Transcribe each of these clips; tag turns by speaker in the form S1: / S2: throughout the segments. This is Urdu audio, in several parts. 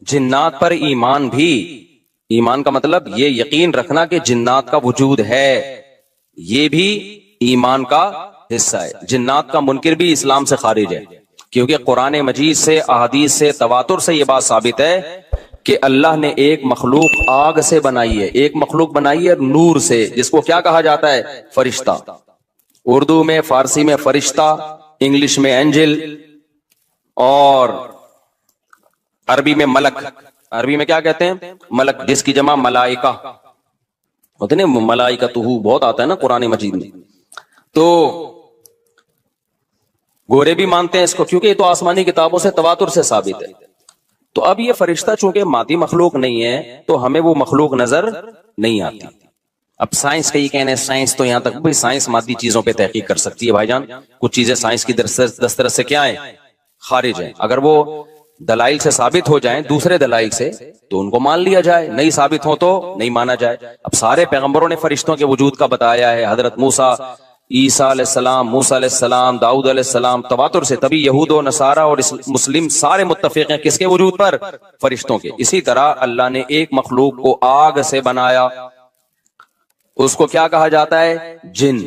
S1: جنات پر ایمان بھی، ایمان کا مطلب یہ یقین رکھنا کہ جنات کا وجود ہے، یہ بھی ایمان کا حصہ ہے۔ جنات کا منکر بھی اسلام سے خارج ہے، کیونکہ قرآن مجید سے، احادیث سے، تواتر سے یہ بات ثابت ہے کہ اللہ نے ایک مخلوق آگ سے بنائی ہے، ایک مخلوق بنائی ہے نور سے، جس کو کیا کہا جاتا ہے؟ فرشتہ۔ اردو میں، فارسی میں فرشتہ، انگلش میں اینجل، اور عربی میں ملک۔ عربی میں کیا کہتے ہیں؟ ملک، جس کی جمع ملائکہ ہوتے ہیں، ملائکتہ بہت آتا ہے نا قرآن مجید میں۔ تو گورے بھی مانتے ہیں اس کو، کیونکہ یہ تو آسمانی کتابوں سے، تواتر سے ثابت ہے۔ تو اب یہ فرشتہ چونکہ مادی مخلوق نہیں ہے تو ہمیں وہ مخلوق نظر نہیں آتی۔ اب سائنس کا یہ کہنا ہے، سائنس تو یہاں تک بھائی سائنس مادی چیزوں پہ تحقیق کر سکتی ہے بھائی جان، کچھ چیزیں سائنس کی دسترس سے کیا ہیں؟ خارج ہیں۔ اگر وہ دلائل سے ثابت ہو جائیں، دوسرے دلائل سے، تو ان کو مان لیا جائے، نہیں ثابت ہو تو نہیں مانا جائے۔ اب سارے پیغمبروں نے فرشتوں کے وجود کا بتایا ہے، حضرت موسیٰ، عیسیٰ علیہ السلام، موسیٰ علیہ السلام، داؤد علیہ السلام، تواتر سے، تبھی یہود و نصارہ اور مسلم سارے متفق ہیں کس کے وجود پر؟ فرشتوں کے۔ اسی طرح اللہ نے ایک مخلوق کو آگ سے بنایا، اس کو کیا کہا جاتا ہے؟ جن۔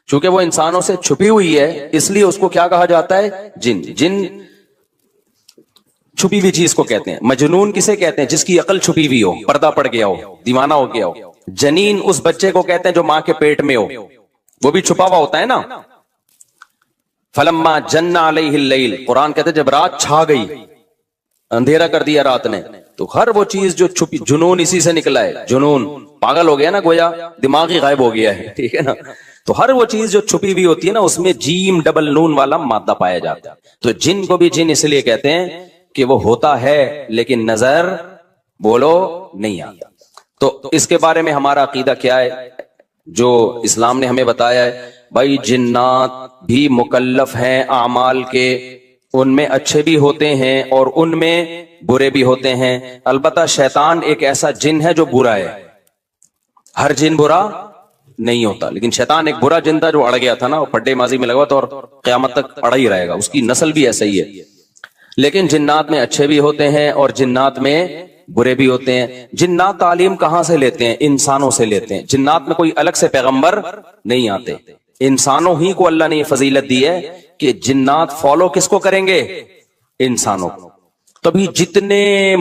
S1: چونکہ وہ انسانوں سے چھپی ہوئی ہے اس لیے اس کو کیا کہا جاتا ہے؟ جن۔ جن چھپی ہوئی چیز کو کہتے ہیں۔ مجنون کسے کہتے ہیں؟ جس کی عقل چھپی ہوئی ہو، پردہ پڑ گیا ہو، دیوانہ ہو گیا ہو۔ جنین اس بچے کو کہتے ہیں جو ماں کے پیٹ میں ہو، وہ بھی چھپا ہوا ہوتا ہے نا۔ فلما جن علیہ اللیل، قرآن کہتے ہیں جب رات چھا گئی، اندھیرا کر دیا رات نے، تو ہر وہ چیز جو چھپی، جنون اسی سے نکلا ہے۔ جنون پاگل ہو گیا نا، گویا دماغ ہی غائب ہو گیا ہے، ٹھیک ہے نا۔ تو ہر وہ چیز جو چھپی ہوئی ہوتی ہے نا، اس میں جیم ڈبل نون والا مادہ پایا جاتا ہے۔ تو جن کو بھی جن اس لیے کہتے ہیں کہ وہ ہوتا ہے لیکن نظر بولو نہیں آتا۔ تو اس کے بارے میں ہمارا عقیدہ کیا ہے جو اسلام نے ہمیں بتایا ہے؟ بھائی جنات بھی مکلف ہیں اعمال کے، ان میں اچھے بھی ہوتے ہیں اور ان میں برے بھی ہوتے ہیں۔ البتہ شیطان ایک ایسا جن ہے جو برا ہے، ہر جن برا نہیں ہوتا، لیکن شیطان ایک برا جن تھا جو اڑ گیا تھا نا، وہ پھڈے ماضی میں لگا تھا اور قیامت تک اڑا ہی رہے گا، اس کی نسل بھی ایسا ہی ہے۔ لیکن جنات میں اچھے بھی ہوتے ہیں اور جنات میں برے بھی ہوتے ہیں۔ جنات تعلیم کہاں سے لیتے ہیں؟ انسانوں سے لیتے ہیں۔ جنات میں کوئی الگ سے پیغمبر نہیں آتے، انسانوں ہی کو اللہ نے یہ فضیلت دی ہے کہ جنات فالو کس کو کریں گے؟ انسانوں کو۔ تبھی جتنے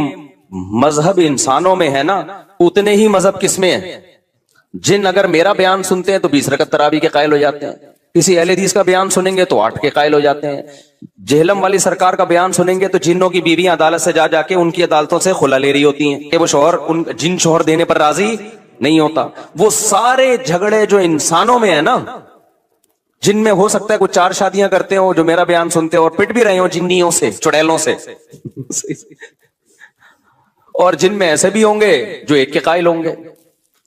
S1: مذہب انسانوں میں ہے نا، اتنے ہی مذہب کس میں ہیں؟ جن اگر میرا بیان سنتے ہیں تو 20 رکعت تراویح کے قائل ہو جاتے ہیں، کسی اہل حدیث کا بیان سنیں گے تو 8 کے قائل ہو جاتے ہیں، جہلم والی سرکار کا بیان سنیں گے تو جنوں کی بیویاں عدالت سے جا کے ان کی عدالتوں سے خلا لے رہی ہوتی ہیں کہ وہ شوہر جن شوہر دینے پر راضی نہیں ہوتا۔ وہ سارے جھگڑے جو انسانوں میں ہیں نا، جن میں ہو سکتا ہے کچھ 4 شادیاں کرتے ہوں جو میرا بیان سنتے ہو اور پٹ بھی رہے ہوں جنیوں سے، چڑیلوں سے، اور جن میں ایسے بھی ہوں گے جو 1 کے قائل ہوں گے۔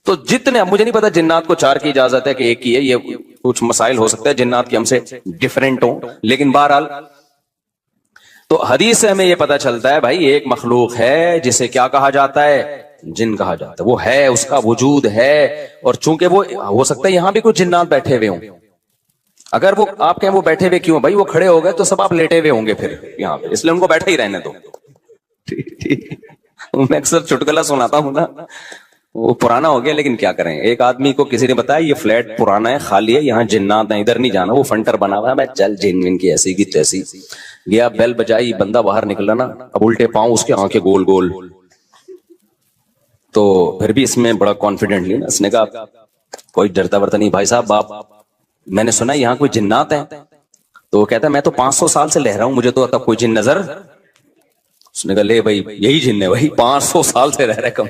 S1: تو جتنے، مجھے نہیں پتا جنات کو 4 کی اجازت ہے کہ 1 کی ہے، یہ کچھ مسائل ہو سکتا ہے جنات کی ہم سے ڈیفرنٹ ہوں، لیکن بہرحال تو حدیث سے ہمیں یہ پتا چلتا ہے بھائی ایک مخلوق ہے جسے کیا کہا جاتا ہے؟ جن کہا جاتا ہے۔ وہ ہے، اس کا وجود ہے، اور چونکہ وہ ہو سکتا ہے یہاں بھی کچھ جنات بیٹھے ہوئے ہوں۔ اگر وہ آپ کہیں وہ بیٹھے ہوئے کیوں؟ بھائی وہ کھڑے ہو گئے تو سب آپ لیٹے ہوئے ہوں گے پھر یہاں پہ، اس لیے ان کو بیٹھے ہی رہنے دو۔ میں اکثر چٹکلا سناتا ہوں نا، وہ پرانا ہو گیا لیکن کیا کریں۔ ایک آدمی کو کسی نے بتایا یہ فلیٹ پرانا ہے، خالی ہے، یہاں جنات ہیں، ادھر نہیں جانا، وہ فنٹر بنا ہوا ہے۔ میں چل جن کی ایسی کی تیسی گیا، بیل بجائی، بندہ باہر نکلا نا، اب الٹے پاؤں اس کے آنکھیں گول گول، تو پھر بھی اس میں بڑا کانفیڈنٹ نہیں نا، اس نے کہا کوئی ڈرتا ورتا نہیں بھائی صاحب، آپ میں نے سنا یہاں کوئی جنات ہیں؟ تو وہ کہتا ہے میں تو 500 سال سے لہ رہا ہوں، مجھے تو تب کوئی جن نظر۔ اس نے کہا لے بھائی یہی جن ہے بھائی، 500 سال سے رہ رہے کم،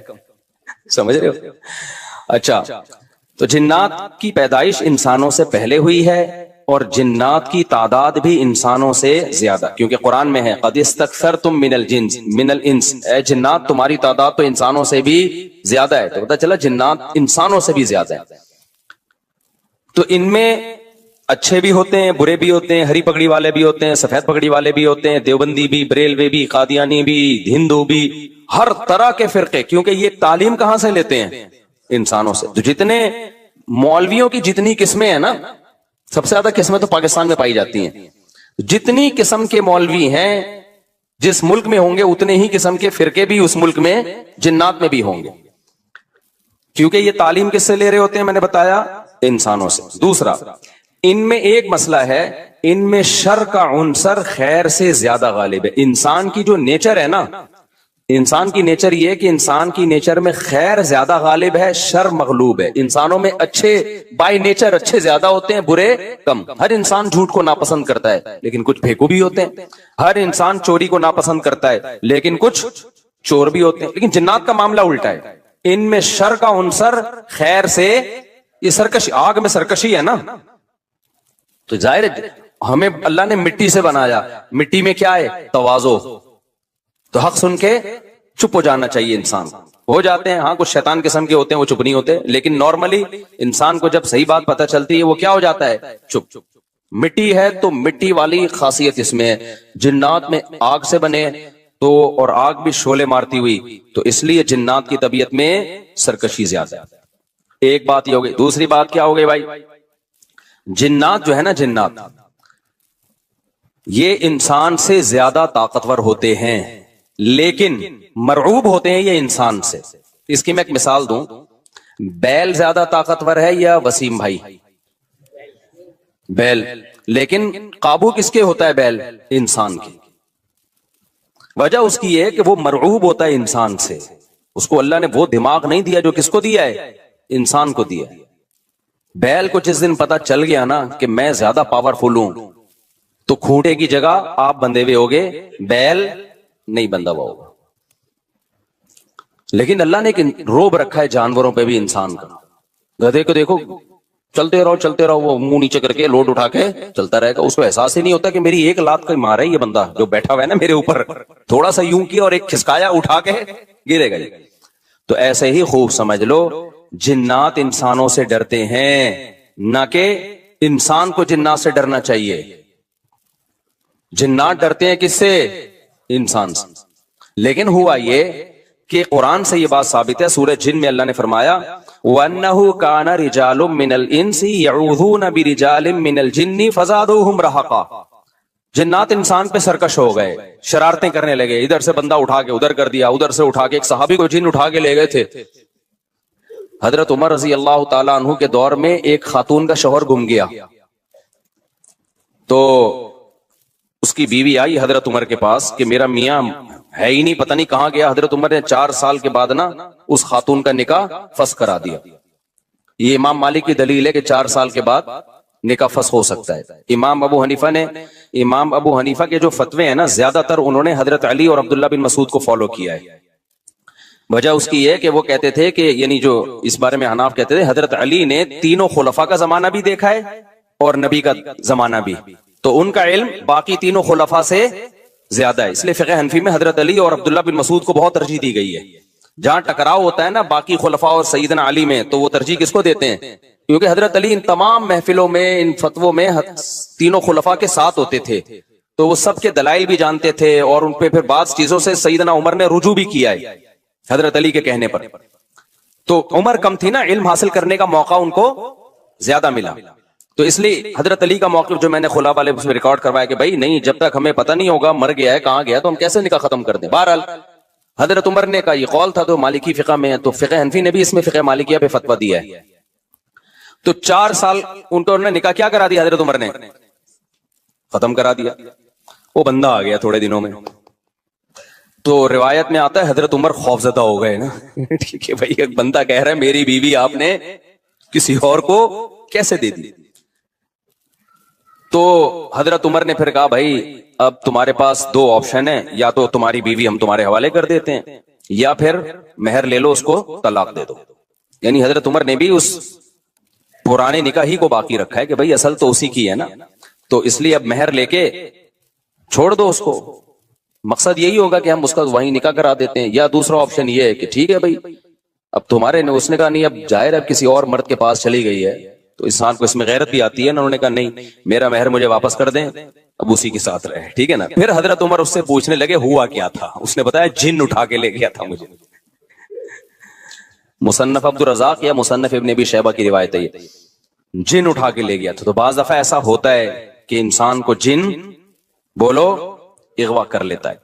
S1: سمجھ رہے ہو؟ اچھا، تو جنات کی پیدائش انسانوں سے پہلے ہوئی ہے اور جنات کی تعداد بھی انسانوں سے زیادہ، کیونکہ قرآن میں ہے قد استکثرتم من الانس، اے جنات تمہاری تعداد تو انسانوں سے بھی زیادہ ہے۔ تو پتہ چلا جنات انسانوں سے بھی زیادہ ہے۔ تو ان میں اچھے بھی ہوتے ہیں، برے بھی ہوتے ہیں، ہری پگڑی والے بھی ہوتے ہیں، سفید پگڑی والے بھی ہوتے ہیں، دیوبندی بھی، بریلوی بھی، قادیانی بھی، ہندو بھی، ہر طرح کے فرقے، کیونکہ یہ تعلیم کہاں سے لیتے ہیں؟ انسانوں سے۔ تو جتنے مولویوں کی جتنی قسمیں ہیں نا، سب سے زیادہ قسمیں تو پاکستان میں پائی جاتی ہیں، جتنی قسم کے مولوی ہیں جس ملک میں ہوں گے اتنے ہی قسم کے فرقے بھی اس ملک میں جنات میں بھی ہوں گے، کیونکہ یہ تعلیم کس سے لے رہے ہوتے ہیں؟ میں نے بتایا انسانوں سے۔ دوسرا، ان میں ایک مسئلہ ہے، ان میں شر کا عنصر خیر سے زیادہ غالب ہے۔ انسان کی جو نیچر ہے نا، انسان کی نیچر یہ کہ انسان کی نیچر میں خیر زیادہ غالب ہے، شر مغلوب ہے۔ انسانوں میں اچھے بائی نیچر اچھے زیادہ ہوتے ہیں، برے کم۔ ہر انسان جھوٹ کو ناپسند کرتا ہے لیکن کچھ بھیکو بھی ہوتے ہیں، ہر انسان چوری کو ناپسند کرتا ہے لیکن کچھ چور بھی ہوتے ہیں۔ لیکن جنات کا معاملہ الٹا ہے، ان میں شر کا عنصر خیر سے، یہ سرکشی، آگ میں سرکشی ہے نا، تو ظاہر ہے ہمیں اللہ نے مٹی سے بنایا، مٹی میں کیا ہے؟ تواضع، تو حق سن کے چپ ہو جانا چاہیے انسان۔ ہو جاتے ہیں ہاں، کچھ شیطان قسم کے ہوتے ہیں وہ چپ نہیں ہوتے، لیکن نارملی انسان کو جب صحیح بات پتہ چلتی ہے وہ کیا ہو جاتا ہے؟ چپ۔ مٹی ہے تو مٹی والی خاصیت اس میں ہے۔ جنات میں آگ سے بنے تو، اور آگ بھی شعلے مارتی ہوئی، تو اس لیے جنات کی طبیعت میں سرکشی زیادہ ہے۔ ایک بات یہ ہو گئی۔ دوسری بات کیا ہو گئی بھائی؟ جنات جو ہے نا، جنات یہ انسان سے زیادہ طاقتور ہوتے ہیں لیکن مرعوب ہوتے ہیں یہ انسان سے۔ اس کی میں ایک مثال دوں، بیل زیادہ طاقتور ہے یا وسیم بھائی؟ بیل، لیکن قابو کس کے ہوتا ہے بیل؟ انسان کی۔ وجہ اس کی ہے کہ وہ مرعوب ہوتا ہے انسان سے، اس کو اللہ نے وہ دماغ نہیں دیا جو کس کو دیا ہے؟ انسان کو دیا۔ بیل کو جس دن پتا چل گیا نا کہ میں زیادہ پاورفل ہوں، تو کھوٹے کی جگہ آپ بندھے ہوئے ہوگے، بیل نہیں بندھا ہوا ہوگا۔ لیکن اللہ نے ایک روب رکھا ہے جانوروں پہ بھی انسان کا۔ گدھے کو دیکھو، چلتے رہو، وہ منہ نیچے کر کے لوڈ اٹھا کے چلتا رہے گا، اس کو احساس ہی نہیں ہوتا کہ میری ایک لات کا مارا ہے یہ بندہ جو بیٹھا ہوا ہے نا میرے اوپر، تھوڑا سا یوں کیا اور ایک کھسکایا، اٹھا کے گرے گا۔ تو ایسے ہی خوب سمجھ لو، جنات انسانوں سے ڈرتے ہیں، نہ کہ انسان کو جنات سے ڈرنا چاہیے۔ جنات ڈرتے ہیں کس سے؟ انسان سے۔ لیکن ہوا یہ کہ قرآن سے یہ بات ثابت ہے، سورہ جن میں اللہ نے فرمایا وَأَنَّهُ كَانَ رِجَالٌ مِّنَ الْإِنسِ يَعُوذُونَ بِرِجَالٍ مِّنَ الْجِنِّ فَزَادُوهُمْ رَهَقًا۔ جنات انسان پہ سرکش ہو گئے، شرارتیں کرنے لگے، ادھر سے بندہ اٹھا کے ادھر کر دیا، ادھر سے اٹھا کے، ایک صحابی کو جن اٹھا کے لے گئے تھے۔ حضرت عمر رضی اللہ تعالیٰ عنہ کے دور میں ایک خاتون کا شوہر گم گیا، تو اس کی بیوی آئی حضرت عمر کے پاس کہ میرا میاں ہے ہی نہیں، پتہ نہیں کہاں گیا۔ حضرت عمر نے 4 سال کے بعد نا اس خاتون کا نکاح فسخ کرا دیا۔ یہ امام مالک کی دلیل ہے کہ 4 سال کے بعد نکاح فسخ ہو سکتا ہے۔ امام ابو حنیفہ کے جو فتوے ہیں نا، زیادہ تر انہوں نے حضرت علی اور عبداللہ بن مسعود کو فالو کیا ہے۔ وجہ اس کی یہ کہ وہ کہتے تھے کہ، یعنی جو اس بارے میں حناف کہتے تھے، حضرت علی نے تینوں خلفاء کا زمانہ بھی دیکھا ہے اور نبی کا زمانہ بھی، تو ان کا علم باقی تینوں خلفاء سے زیادہ ہے۔ اس لیے فقہ حنفی میں حضرت علی اور عبداللہ بن مسعود کو بہت ترجیح دی گئی ہے۔ جہاں ٹکراؤ ہوتا ہے نا باقی خلفاء اور سیدنا علی میں، تو وہ ترجیح کس کو دیتے ہیں؟ کیونکہ حضرت علی ان تمام محفلوں میں، ان فتووں میں تینوں خلفاء کے ساتھ ہوتے تھے، تو وہ سب کے دلائل بھی جانتے تھے، اور ان پہ پھر بعض چیزوں سے سیدنا عمر نے رجوع بھی کیا ہے حضرت علی کے کہنے پر۔ تو عمر کم تھی نا، علم حاصل کرنے کا موقع ان کو زیادہ ملا، تو اس لیے حضرت علی کا موقف جو میں نے خلا والے میں ریکارڈ کروایا کہ بھائی نہیں، جب تک ہمیں پتہ نہیں ہوگا مر گیا ہے کہاں گیا تو ہم کیسے نکاح ختم کر دیں۔ بہرحال حضرت عمر نے کا یہ قول تھا، تو مالکی فقہ میں ہے، تو فقہ حنفی نے بھی اس میں فقہ مالکیہ پہ فتویٰ دیا ہے۔ تو 4 سال ان کو نکاح کیا کرا دیا حضرت عمر نے؟ ختم کرا دیا۔ وہ بندہ آ گیا تھوڑے دنوں میں، تو روایت میں آتا ہے حضرت عمر خوفزدہ ہو گئے نا ٹھیک ہے بھائی، ایک بندہ کہہ رہا ہے میری بیوی آپ نے کسی اور کو کیسے دے دی؟ تو حضرت عمر نے پھر کہا بھائی اب تمہارے پاس 2 آپشن ہیں، یا تو تمہاری بیوی ہم تمہارے حوالے کر دیتے ہیں، یا پھر مہر لے لو، اس کو طلاق دے دو۔ یعنی حضرت عمر نے بھی اس پرانے نکاح ہی کو باقی رکھا ہے کہ بھائی اصل تو اسی کی ہے نا، تو اس لیے اب مہر لے کے چھوڑ دو اس کو۔ مقصد یہی ہوگا کہ ہم اس کا وہیں نکاح کرا دیتے ہیں، یا دوسرا آپشن یہ ہے کہ ٹھیک ہے بھائی اب تمہارے نے، اس نے کہا نہیں اب ظاہر اب کسی اور مرد کے پاس چلی گئی ہے، تو انسان کو اس میں غیرت بھی آتی ہے نا، انہوں نے کہا نہیں میرا مہر مجھے واپس کر دیں، اب اسی کے ساتھ رہے، ٹھیک ہے نا۔ پھر حضرت عمر اس سے پوچھنے لگے ہوا کیا تھا، اس نے بتایا جن اٹھا کے لے گیا تھا مجھے۔ مصنف عبدالرزاق یا مصنف ابن ابی شیبہ کی روایت ہے، یہ جن اٹھا کے لے گیا تھا۔ تو بعض دفعہ ایسا ہوتا ہے کہ انسان کو جن بولو اغوا کر لیتا ہے.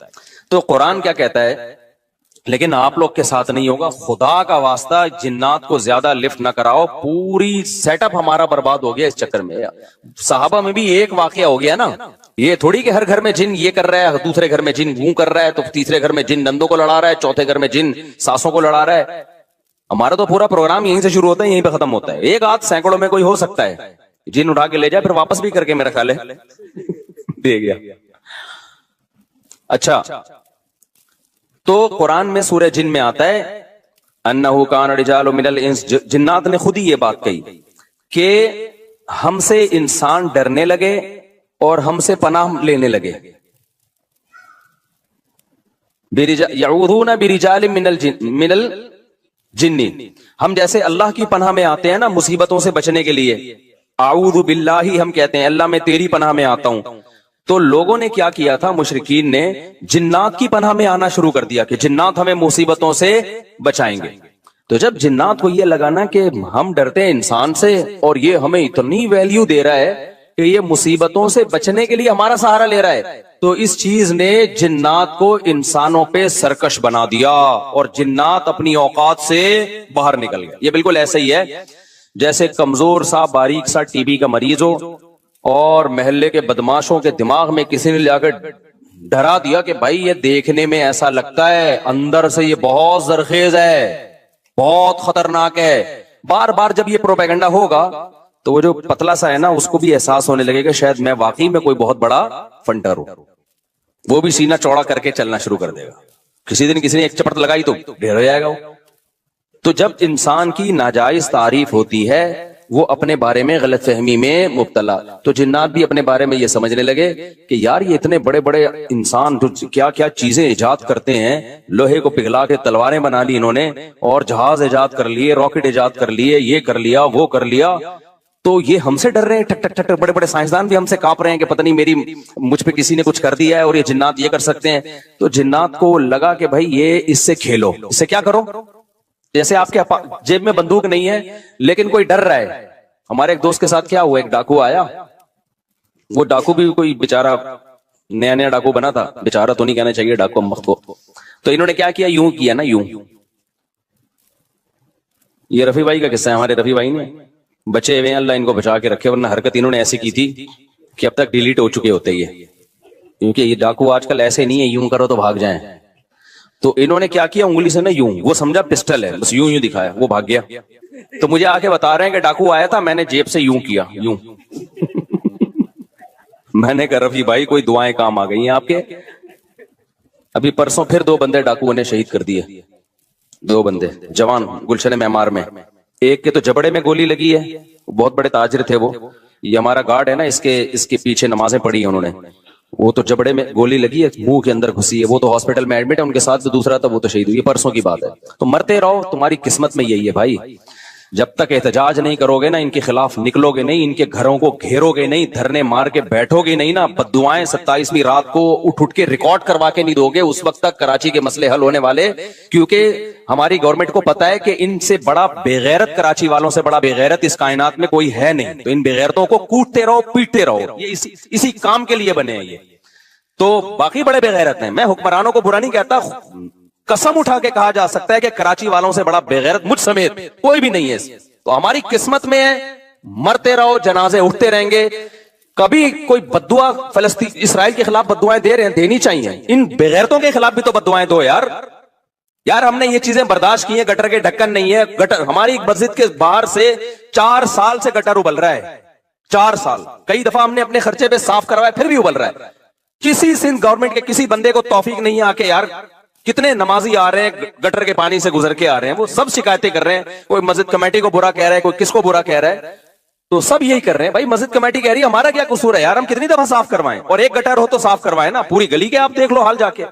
S1: تو قرآن کیا کہتا ہے, لیکن آپ لوگ کے ساتھ نہیں ہوگا, خدا کا واسطہ جنات کو زیادہ لفٹ نہ کراؤ, پوری سیٹ اپ ہمارا برباد ہو گیا اس چکر میں. صحابہ میں بھی ایک واقعہ ہو گیا نا, یہ تھوڑی کہ ہر گھر میں جن یہ کر رہا ہے, دوسرے گھر میں جن وہ کر رہا ہے, تو تیسرے گھر میں جن نندوں کو لڑا رہا ہے, چوتھے گھر میں جن ساسوں کو لڑا رہا ہے. ہمارا تو پورا پروگرام یہیں سے شروع ہوتا ہے, یہیں پہ ختم ہوتا ہے. ایک آدھ سینکڑوں میں کوئی ہو سکتا ہے جن اٹھا کے لے جائے, پھر واپس بھی کر کے میرا خیال ہے دے گیا. اچھا, تو قرآن میں سورہ جن میں آتا ہے انہو کان رجال من الانس, جنات نے خود ہی یہ بات کہی کہ ہم سے انسان ڈرنے لگے اور ہم سے پناہ لینے لگے. یعوذون برجال من الجن, ہم جیسے اللہ کی پناہ میں آتے ہیں نا مصیبتوں سے بچنے کے لیے, اعوذ باللہ ہم کہتے ہیں اللہ میں تیری پناہ میں آتا ہوں. تو لوگوں نے کیا کیا تھا, مشرکین نے جنات کی پناہ میں آنا شروع کر دیا کہ جنات ہمیں مصیبتوں سے بچائیں گے. تو جب جنات کو یہ لگا نا کہ ہم ڈرتے ہیں انسان سے اور یہ ہمیں اتنی ویلیو دے رہا ہے کہ یہ مصیبتوں سے بچنے کے لیے ہمارا سہارا لے رہا ہے, تو اس چیز نے جنات کو انسانوں پہ سرکش بنا دیا اور جنات اپنی اوقات سے باہر نکل گئے. یہ بالکل ایسا ہی ہے جیسے کمزور سا باریک سا ٹی بی کا مریض ہو اور محلے کے بدماشوں کے دماغ میں کسی نے لے کر ڈرا دیا کہ بھائی یہ دیکھنے میں ایسا لگتا ہے, اندر سے یہ بہت زرخیز ہے, بہت خطرناک ہے. بار بار جب یہ پروپیگنڈا ہوگا تو وہ جو پتلا سا ہے نا اس کو بھی احساس ہونے لگے کہ شاید میں واقعی میں کوئی بہت بڑا فنٹر ہوں, وہ بھی سینہ چوڑا کر کے چلنا شروع کر دے گا. کسی دن کسی نے ایک چپٹ لگائی تو ڈھیر ہو جائے گا. تو جب انسان کی ناجائز تعریف ہوتی ہے وہ اپنے بارے میں غلط فہمی میں مبتلا, تو جنات بھی اپنے بارے میں یہ سمجھنے لگے کہ یار یہ اتنے بڑے بڑے انسان جو کیا کیا چیزیں ایجاد کرتے ہیں, لوہے کو پگھلا کے تلواریں بنا لی انہوں نے, اور جہاز ایجاد کر لیے, راکٹ ایجاد کر لیے, یہ کر لیا وہ کر لیا, تو یہ ہم سے ڈر رہے ہیں. ٹک ٹک ٹک, بڑے بڑے سائنسدان بھی ہم سے کانپ رہے ہیں کہ پتہ نہیں مجھ پہ کسی نے کچھ کر دیا ہے اور یہ جنات یہ کر سکتے ہیں. تو جنات کو لگا کہ بھائی یہ اس سے کھیلو, اس سے کیا کرو, جیسے آپ کے جیب میں بندوق نہیں ہے لیکن کوئی ڈر رہا ہے. ہمارے ایک دوست کے ساتھ کیا ہوا, ایک ڈاکو آیا, وہ ڈاکو بھی کوئی بیچارہ نیا نیا ڈاکو بنا تھا, بیچارہ تو نہیں کہنا چاہیے ڈاکو مخت کو. تو انہوں نے کیا کیا, یوں کیا نا, یوں. یہ رفیع بھائی کا قصہ ہے, ہمارے رفیع بھائی نے بچے ہوئے ہیں, اللہ ان کو بچا کے رکھے, ورنہ حرکت انہوں نے ایسی کی تھی کہ اب تک ڈیلیٹ ہو چکے ہوتے یہ, کیونکہ یہ ڈاکو آج کل ایسے نہیں ہے یوں کرو تو بھاگ جائیں. تو انہوں نے کیا کیا, انگلی سے نا یوں, وہ سمجھا پسٹل ہے, بس یوں یوں دکھایا, وہ بھاگ گیا. تو مجھے آ کے بتا رہے ہیں کہ ڈاکو آیا تھا, میں نے جیب سے یوں کیا, یوں. میں نے کہا رفیع بھائی کوئی دعائیں کام آ گئی ہیں آپ کے. ابھی پرسوں پھر 2 بندے ڈاکوؤں نے شہید کر دیے, 2 بندے جوان گلشن معمار میں. ایک کے تو جبڑے میں گولی لگی ہے, بہت بڑے تاجر تھے وہ, یہ ہمارا گارڈ ہے نا, اس کے پیچھے نمازیں پڑھی ہیں انہوں نے, وہ تو جبڑے میں گولی لگی ہے, منہ کے اندر گھسی ہے, وہ تو ہاسپٹل میں ایڈمٹ ہے, ان کے ساتھ جو دوسرا تھا وہ تو شہید ہوئی, یہ پرسوں کی بات ہے. تو مرتے رہو, تمہاری قسمت میں یہی ہے بھائی. جب تک احتجاج نہیں کرو گے نا, ان کے خلاف نکلو گے نہیں, ان کے گھروں کو گھیرو گے نہیں, دھرنے مار کے بیٹھو گے نہیں نا, بددعائیں 27ویں رات کو اٹھ کے ریکارڈ کروا کے نہیں دو گے, اس وقت تک کراچی کے مسئلے حل ہونے والے. کیونکہ ہماری گورنمنٹ کو پتا ہے کہ ان سے بڑا بےغیرت, کراچی والوں سے بڑا بےغیرت اس کائنات میں کوئی ہے نہیں. تو ان بےغیرتوں کو کوٹتے رہو, پیٹتے رہو, یہ اسی کام کے لیے بنے ہیں یہ. تو باقی بڑے بےغیرت ہیں, میں حکمرانوں کو برا نہیں کہتا, قسم اٹھا کے کہا جا سکتا ہے کہ کراچی والوں سے بڑا بےغیرت مجھ سمیت کوئی بھی نہیں ہے. تو ہماری قسمت میں ہے, مرتے رہو, جنازے اٹھتے رہیں گے. کبھی کوئی بددعا فلسطین اسرائیل کے خلاف بددعائیں دے رہے ہیں, دینی چاہیے. ان بےغیرتوں کے خلاف بھی تو بددعائیں دو یار. یار ہم نے یہ چیزیں برداشت کی ہیں, گٹر کے ڈھکن نہیں ہے, گٹر ہماری مسجد کے باہر سے 4 سال سے گٹر ابل رہا ہے, 4 سال. کئی دفعہ ہم نے اپنے خرچے پہ صاف کروایا, پھر بھی ابل رہا ہے. کسی سندھ گورنمنٹ کے کسی بندے کو توفیق نہیں آ کے, یار کتنے نمازی آ رہے ہیں گٹر کے پانی سے گزر کے آ رہے ہیں, وہ سب شکایتیں کر رہے ہیں. کوئی مسجد کمیٹی کو برا کہہ رہا ہے, کوئی کس کو برا کہہ رہا ہے, تو سب یہی کر رہے ہیں. بھائی مسجد کمیٹی کہہ رہی ہے ہمارا کیا قصور ہے یار, ہم کتنی دفعہ صاف کروائیں, اور ایک گٹر ہو تو صاف کروائیں نا, پوری گلی کے آپ دیکھ لو حال جا کے.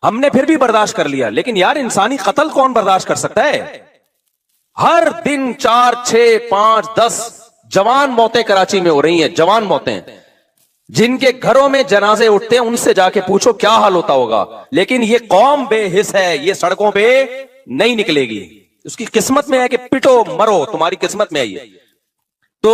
S1: ہم نے پھر بھی برداشت کر لیا, لیکن یار انسانی قتل کون برداشت کر سکتا ہے. ہر دن 4 6 5 10 جوان موتیں کراچی میں ہو رہی ہیں, جوان موتیں. جن کے گھروں میں جنازے اٹھتے ہیں ان سے جا کے پوچھو کیا حال ہوتا ہوگا. لیکن یہ قوم بے حس ہے, یہ سڑکوں پہ نہیں نکلے گی. اس کی قسمت میں ہے کہ پٹو مرو, تمہاری قسمت میں ہے یہ. تو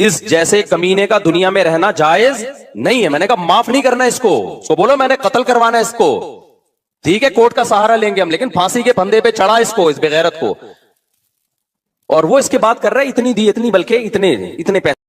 S1: اس جیسے کمینے کا دنیا میں رہنا جائز نہیں ہے. میں نے کہا معاف نہیں کرنا اس کو بولو میں نے قتل کروانا ہے اس کو. ٹھیک ہے کورٹ کا سہارا لیں گے ہم, لیکن پھانسی کے پھندے پہ چڑھا اس کو, اس بغیرت کو. اور وہ اس کے بات کر رہا ہے اتنی دی اتنی, بلکہ اتنے پیسے